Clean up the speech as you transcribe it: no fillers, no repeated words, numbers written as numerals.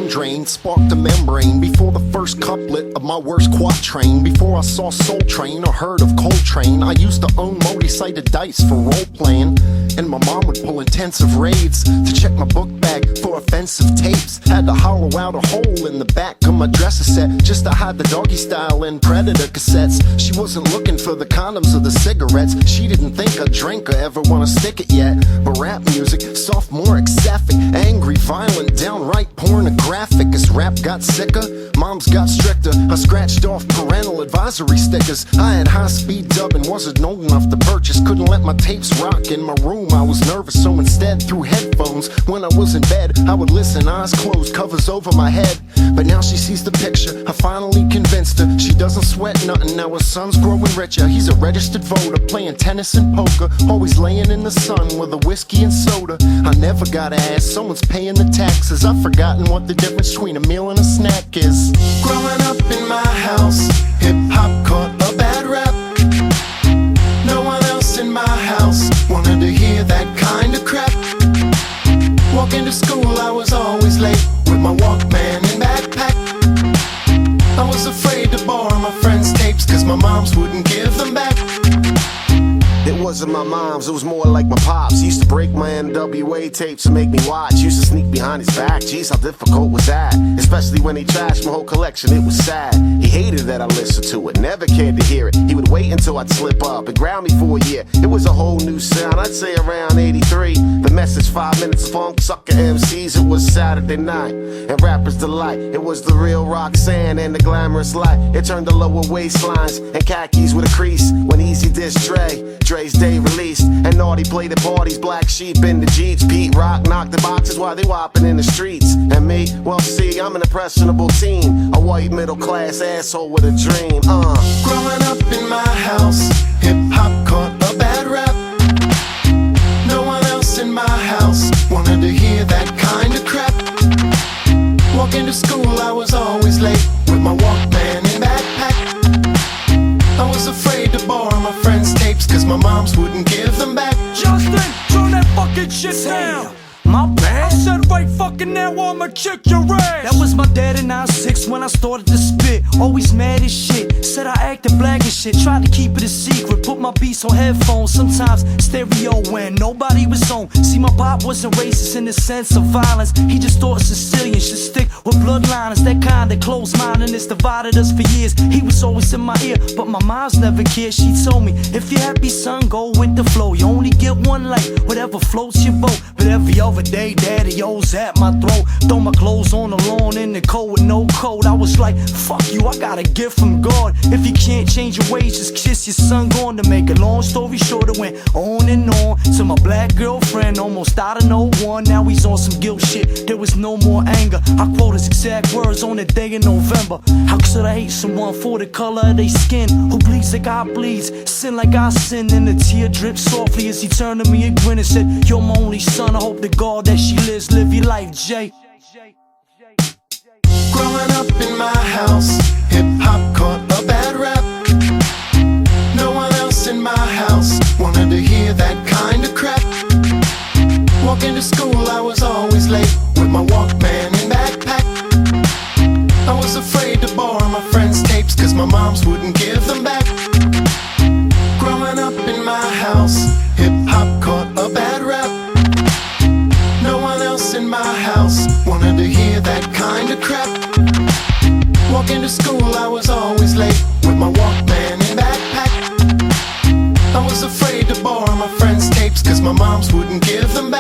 brain drain sparked a membrane before the first couplet of my worst quatrain. Before I saw Soul Train or heard of Coltrane, I used to own multi-sided dice for role-playing, and my mom would pull intensive raids to check my book bag for offensive tapes. Had to hollow out a hole in the back of my dresser set just to hide the Doggy Style and Predator cassettes. She wasn't looking for the condoms or the cigarettes. She didn't think a drinker ever wanna stick it yet. But rap music, sophomoric, sapphic, angry, violent, downright pornographic. As rap got sicker, moms got stricter. I scratched off parental advisory stickers. I had high-speed dub and wasn't old enough to purchase. Couldn't let my tapes rock in my room, I was nervous, so instead through headphones when I was in bed I would listen, eyes closed, covers over my head. But now she sees the picture, I finally convinced her. She doesn't sweat nothing, now her son's growing richer. He's a registered voter, playing tennis and poker, always laying in the sun with a whiskey and soda. I never gotta ask, someone's paying the taxes. I've forgotten what the difference between a meal and a snack is. Growing up in my house, hip-hop caught a bad rap. No one else in my house wanted to hear that kind of crap. Walking to school, I was always late with my Walkman and backpack. I was afraid to borrow my friends' tapes, cause my moms wouldn't give them back. It wasn't my mom's, it was more like my pops. He used to break my NWA tapes and make me watch. Used to sneak behind his back, geez, how difficult was that? Especially when he trashed my whole collection, it was sad. He hated that I listened to it, never cared to hear it. He would wait until I'd slip up and ground me for a year. It was a whole new sound, I'd say around 83. The message, 5 minutes funk, sucker MCs. It was Saturday night, and rappers' delight. It was the real Roxanne and the glamorous light. It turned the lower waistlines and khakis with a crease. When Easy dissed Dre's day released, and Naughty played at parties, Black Sheep in the Jeeps. Pete Rock knocked the boxes while they whopping in the streets. And me, well see, I'm an impressionable teen, a white middle class asshole with a dream. Growing up in my house, hip-hop caught a bad rap. No one else in my house wanted to hear that kind of crap. Walking to school, I was always late with my Walkman and backpack. I was afraid to borrow my friends' tapes, cause my moms wouldn't give them back. Justin, turn that fucking shit down. My bad. I said right fucking now I'ma kick your ass. That was my dad in '96 when I started to spit. Always mad as shit, said I acted black as shit. Tried to keep it a secret, put my beats on headphones. Sometimes stereo when nobody was on. See, my pop wasn't racist in the sense of violence. He just thought Sicilians should stick with bloodliners. That kind of close-mindedness divided us for years. He was always in my ear, but my mom's never cared. She told me, if you're happy son, go with the flow. You only get one life, whatever floats your boat. But every other day, daddy O's at my throat. Throw my clothes on the lawn in the cold with no coat. I was like, fuck you, I got a gift from God. If you can't change your ways, just kiss your son. Going to make a long story short, it went on and on. To my black girlfriend, almost out of no one. Now he's on some guilt shit, there was no more anger. I quote his exact words on the day in November. How could I hate someone for the color of their skin? Who bleeds like I bleeds, sin like I sin. And the tear dripped softly as he turned to me and grinned and said, you're my only son, I hope to God that she lives. Live your life, Jay. Growing up in my house, hip-hop caught a bad rap. No one else in my house wanted to hear that kind of crap. Walking to school, I was always late with my Walkman and backpack. I was afraid to borrow my friends' tapes, cause my moms wouldn't give them back. Growing up in my house, hip-hop caught a bad rap. No one else in my house wanted to hear that kind of crap. Walking to school, I was always late with my Walkman and backpack. I was afraid to borrow my friends' tapes, cause my moms wouldn't give them back.